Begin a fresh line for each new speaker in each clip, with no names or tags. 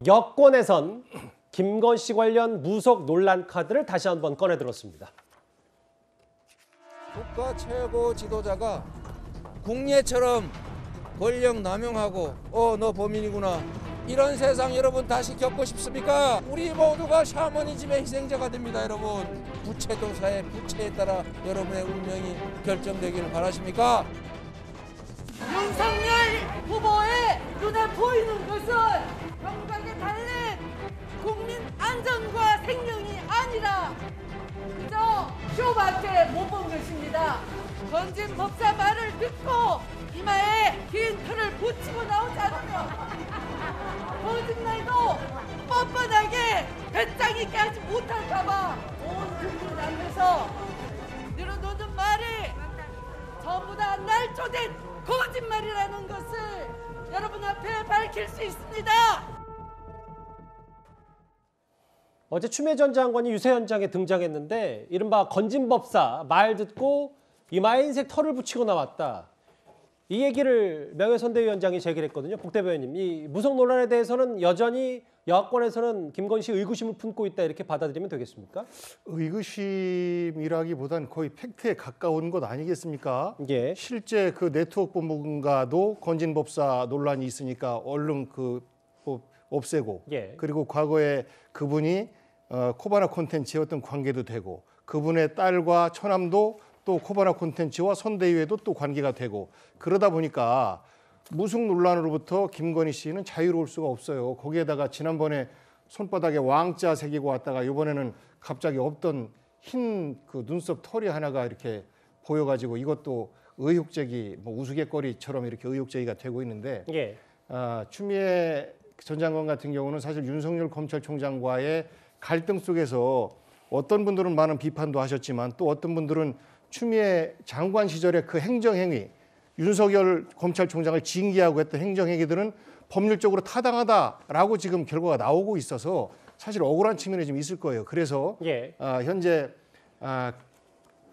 여권에선 김건 씨 관련 무속 논란 카드를 다시 한번 꺼내 들었습니다.
국가 최고 지도자가 국례처럼 권력 남용하고 너 범인이구나 이런 세상 여러분 다시 겪고 싶습니까? 우리 모두가 샤머니즘의 희생자가 됩니다. 여러분 부채도사의 부채에 따라 여러분의 운명이 결정되기를 바라십니까?
윤석열 후보의 눈에 보이는 것은 경각에 달린 국민 안전과 생명이 아니라 그저 쇼밖에 못 본 것입니다. 건진 법사 말을 듣고 이마에 긴 틀을 붙이고 나오지 않으면 거짓말도 뻔뻔하게 배짱 있게 하지 못할까봐 온 국민 앞에서 늘어놓는 말이 전부 다 날조된 거짓말이라는 것을 여러분 앞에 밝힐 수 있습니다.
어제 추미애 전 장관이 유세 현장에 등장했는데 이른바 건진법사 말 듣고 이마에 흰색 털을 붙이고 나왔다. 이 얘기를 명예선대위원장이 제기했거든요. 복 대변인님, 이 무속 논란에 대해서는 여전히 여권에서는 김건희 씨 의구심을 품고 있다 이렇게 받아들이면 되겠습니까?
의구심이라기보단 거의 팩트에 가까운 것 아니겠습니까?
예.
실제 그 네트워크 본부가도 건진법사 논란이 있으니까 얼른 없애고
예.
그리고 과거에 그분이 코바나 콘텐츠의 어떤 관계도 되고 그분의 딸과 처남도 또 코바나 콘텐츠와 선대위에도 또 관계가 되고 그러다 보니까 무속 논란으로부터 김건희 씨는 자유로울 수가 없어요. 거기에다가 지난번에 손바닥에 왕자 새기고 왔다가 이번에는 갑자기 없던 흰 그 눈썹 털이 하나가 이렇게 보여가지고 이것도 의혹제기 우스갯거리처럼 이렇게 의혹제기가 되고 있는데
예.
추미애 전 장관 같은 경우는 사실 윤석열 검찰총장과의 갈등 속에서 어떤 분들은 많은 비판도 하셨지만 또 어떤 분들은 추미애 장관 시절의 그 행정행위, 윤석열 검찰총장을 징계하고 했던 행정행위들은 법률적으로 타당하다라고 지금 결과가 나오고 있어서 사실 억울한 측면이 좀 있을 거예요. 그래서
예.
현재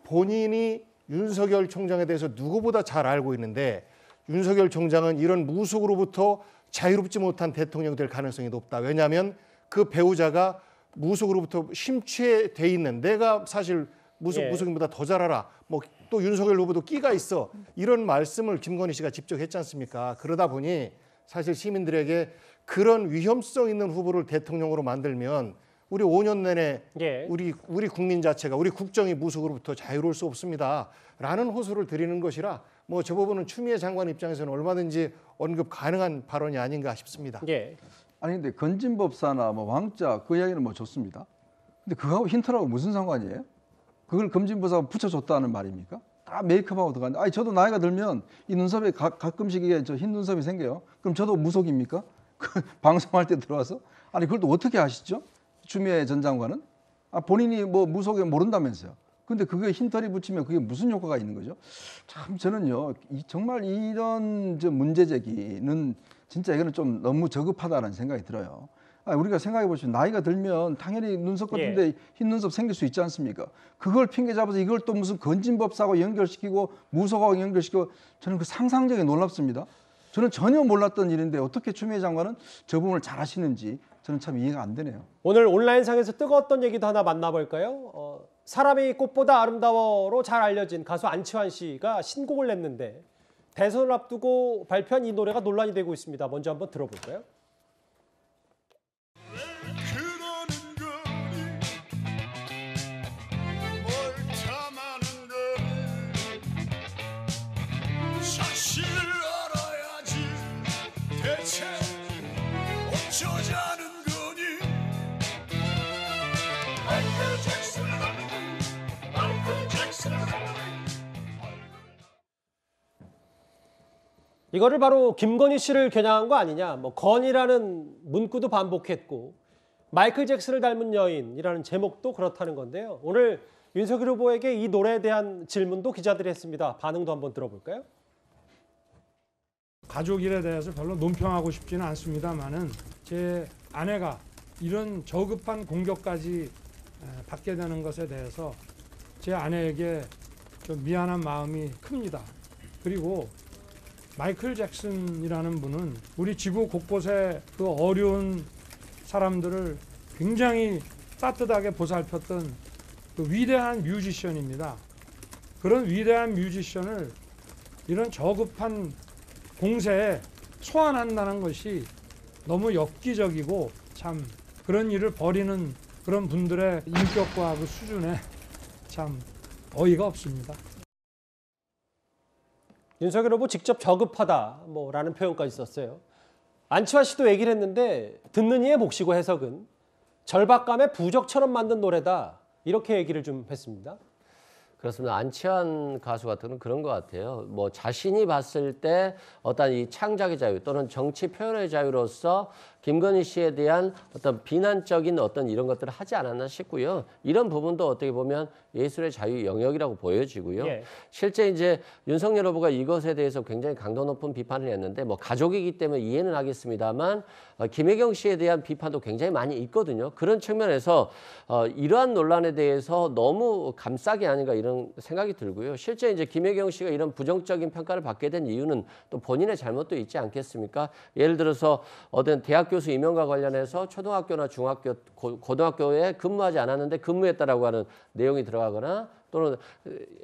본인이 윤석열 총장에 대해서 누구보다 잘 알고 있는데 윤석열 총장은 이런 무속으로부터 자유롭지 못한 대통령 될 가능성이 높다. 왜냐하면 그 배우자가 무속으로부터 심취돼 있는 내가 사실 무속인보다 더 잘 알아. 또 윤석열 후보도 끼가 있어. 이런 말씀을 김건희 씨가 직접 했지 않습니까? 그러다 보니 사실 시민들에게 그런 위험성 있는 후보를 대통령으로 만들면 우리 5년 내내
예.
우리 국민 자체가 우리 국정이 무속으로부터 자유로울 수 없습니다. 라는 호소를 드리는 것이라 저 부분은 추미애 장관 입장에서는 얼마든지 언급 가능한 발언이 아닌가 싶습니다.
예.
아니 근데 건진법사나 왕자 그 이야기는 좋습니다. 근데 그거하고 힌트라고 무슨 상관이에요? 그걸 건진법사가 붙여줬다는 말입니까? 다 메이크업하고 들어가는데 아니 저도 나이가 들면 이 눈썹에 가끔씩 이게 흰 눈썹이 생겨요. 그럼 저도 무속입니까? 방송할 때 들어와서 아니 그걸 또 어떻게 아시죠? 추미애 전 장관은 본인이 무속에 모른다면서요. 근데 그게 흰털이 붙이면 그게 무슨 효과가 있는 거죠? 참 저는요 정말 이런 문제 제기는 진짜 이거는 좀 너무 저급하다는 생각이 들어요. 우리가 생각해 보시면 나이가 들면 당연히 눈썹 같은데
예.
흰 눈썹 생길 수 있지 않습니까? 그걸 핑계 잡아서 이걸 또 무슨 건진법사하고 연결시키고 무속하고 연결시키고 저는 그 상상력이 놀랍습니다. 저는 전혀 몰랐던 일인데 어떻게 추미애 장관은 저 부분을 잘 하시는지 저는 참 이해가 안 되네요.
오늘 온라인상에서 뜨거웠던 얘기도 하나 만나볼까요? 사람이 꽃보다 아름다워로 잘 알려진 가수 안치환 씨가 신곡을 냈는데 대선을 앞두고 발표한 이 노래가 논란이 되고 있습니다. 먼저 한번 들어볼까요? 이거를 바로 김건희 씨를 겨냥한 거 아니냐. 건이라는 문구도 반복했고 마이클 잭슨을 닮은 여인이라는 제목도 그렇다는 건데요. 오늘 윤석열 후보에게 이 노래에 대한 질문도 기자들이 했습니다. 반응도 한번 들어볼까요?
가족 일에 대해서 별로 논평하고 싶지는 않습니다만은 제 아내가 이런 저급한 공격까지 받게 되는 것에 대해서 제 아내에게 좀 미안한 마음이 큽니다. 그리고 마이클 잭슨이라는 분은 우리 지구 곳곳에 그 어려운 사람들을 굉장히 따뜻하게 보살폈던 그 위대한 뮤지션입니다. 그런 위대한 뮤지션을 이런 저급한 공세에 소환한다는 것이 너무 엽기적이고 참 그런 일을 벌이는 그런 분들의 인격과 그 수준에 참 어이가 없습니다.
윤석열 후보 직접 저급하다 라는 표현까지 썼어요. 안치환 씨도 얘기를 했는데 듣는 이의 몫이고 해석은 절박감의 부적처럼 만든 노래다 이렇게 얘기를 좀 했습니다.
그렇습니다. 안치환 가수 같은 건 그런 것 같아요. 뭐 자신이 봤을 때 어떤 이 창작의 자유 또는 정치 표현의 자유로서 김건희 씨에 대한 어떤 비난적인 어떤 이런 것들을 하지 않았나 싶고요. 이런 부분도 어떻게 보면 예술의 자유 영역이라고 보여지고요.
예.
실제 이제 윤석열 후보가 이것에 대해서 굉장히 강도 높은 비판을 했는데 뭐 가족이기 때문에 이해는 하겠습니다만 김혜경 씨에 대한 비판도 굉장히 많이 있거든요. 그런 측면에서 이러한 논란에 대해서 너무 감싸기 아닌가 이런 생각이 들고요. 실제 이제 김혜경 씨가 이런 부정적인 평가를 받게 된 이유는 또 본인의 잘못도 있지 않겠습니까? 예를 들어서 어떤 대학 교수 임용과 관련해서 초등학교나 중학교, 고등학교에 근무하지 않았는데 근무했다라고 하는 내용이 들어가거나 또는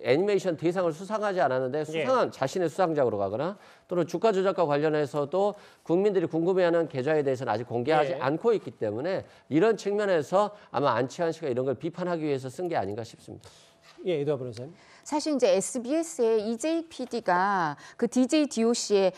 애니메이션 대상을 수상하지 않았는데 수상한 자신의 수상작으로 가거나 또는 주가 조작과 관련해서도 국민들이 궁금해하는 계좌에 대해서는 아직 공개하지 않고 있기 때문에 이런 측면에서 아마 안치환 씨가 이런 걸 비판하기 위해서 쓴 게 아닌가 싶습니다.
예, 이도하 변호사님.
사실 이제 SBS의 EJ PD가 그 DJ DOC의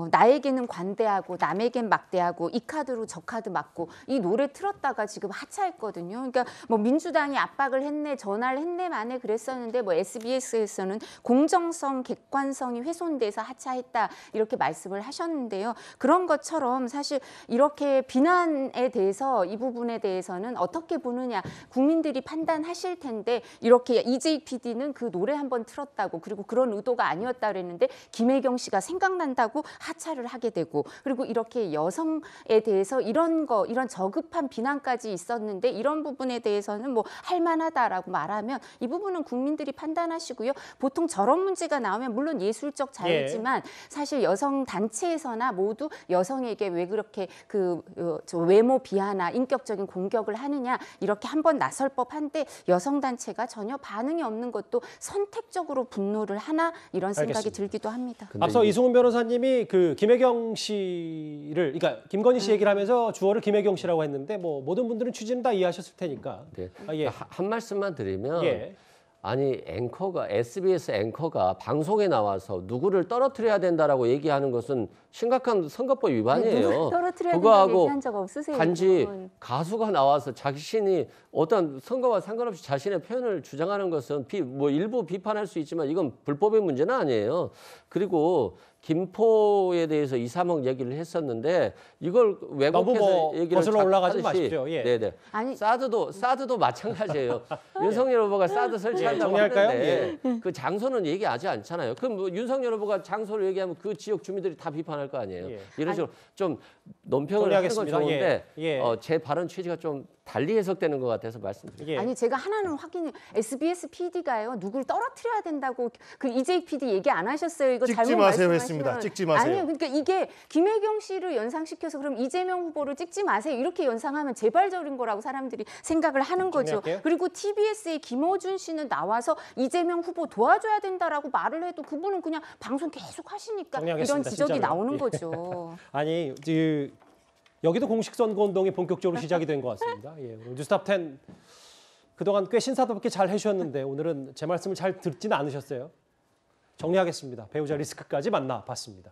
나에게는 관대하고 남에겐 막대하고 이 카드로 저 카드 맞고 이 노래 틀었다가 지금 하차했거든요. 그러니까 뭐 민주당이 압박을 했네, 전화를 했네 만에 그랬었는데 뭐 SBS에서는 공정성, 객관성이 훼손돼서 하차했다 이렇게 말씀을 하셨는데요. 그런 것처럼 사실 이렇게 비난에 대해서 이 부분에 대해서는 어떻게 보느냐 국민들이 판단하실 텐데 이렇게 EJ PD는 그 노래 한번 틀었다고 그리고 그런 의도가 아니었다 그랬는데 김혜경 씨가 생각난다고 하차를 하게 되고 그리고 이렇게 여성에 대해서 이런 저급한 비난까지 있었는데 이런 부분에 대해서는 뭐 할만하다라고 말하면 이 부분은 국민들이 판단하시고요. 보통 저런 문제가 나오면 물론 예술적 자유지만 사실 여성 단체에서나 모두 여성에게 왜 그렇게 저 외모 비하나 인격적인 공격을 하느냐 이렇게 한번 나설 법한데 여성 단체가 전혀 반응이 없는 것도 선택적으로 분노를 하나 이런 생각이
알겠습니다.
들기도 합니다.
앞서 이승훈 변호사님이 그 김혜경 씨를, 그러니까 김건희 씨 얘기를 하면서 주어를 김혜경 씨라고 했는데 뭐 모든 분들은 취지는 다 이해하셨을 테니까.
네.
예.
한 말씀만 드리면
예.
아니 SBS 앵커가 방송에 나와서 누구를 떨어뜨려야 된다라고 얘기하는 것은 심각한 선거법 위반이에요.
누굴 떨어뜨려야 된다고
그거하고
얘기한 적 없으세요?
단지
그건.
가수가 나와서 자신이 어떤 선거와 상관없이 자신의 표현을 주장하는 것은 뭐 일부 비판할 수 있지만 이건 불법의 문제는 아니에요. 그리고 김포에 대해서 2, 3억 얘기를 했었는데 이걸 왜곡해서
너무
얘기를
거슬러 올라가지
하듯이,
마십시오. 예.
네네.
아니
사드도 마찬가지예요. 윤석열 후보가 사드 설치한다고
정리할까요?
하는데 그 장소는 얘기하지 않잖아요. 그럼 뭐 윤석열 후보가 장소를 얘기하면 그 지역 주민들이 다 비판할 거 아니에요.
예.
이런 식으로 좀 논평을 하는 건
정리하겠습니다.
좋은데
예.
제 발언 취지가 좀 달리 해석되는 것 같아서 말씀드립니다.
예.
아니 제가 하나는 확인 SBS PD가요 누굴 떨어뜨려야 된다고 그 EJ PD 얘기 안 하셨어요. 이거
찍지
잘못
마세요
말씀하시면.
했습니다. 찍지 마세요.
아니요, 그러니까 이게 김혜경 씨를 연상시켜서 그럼 이재명 후보를 찍지 마세요 이렇게 연상하면 재발적인 거라고 사람들이 생각을 하는 거죠.
정리할게요.
그리고 TBS의 김어준 씨는 나와서 이재명 후보 도와줘야 된다라고 말을 해도 그분은 그냥 방송 계속 하시니까 이런
정리하겠습니다,
지적이
진짜로요.
나오는
예.
거죠.
아니, 여기도 공식 선거 운동이 본격적으로 시작이 된 것 같습니다. 예, 오늘 뉴스탑 10 그동안 꽤 신사답게 잘 해주셨는데 오늘은 제 말씀을 잘 듣지는 않으셨어요. 정리하겠습니다. 배우자 리스크까지 만나봤습니다.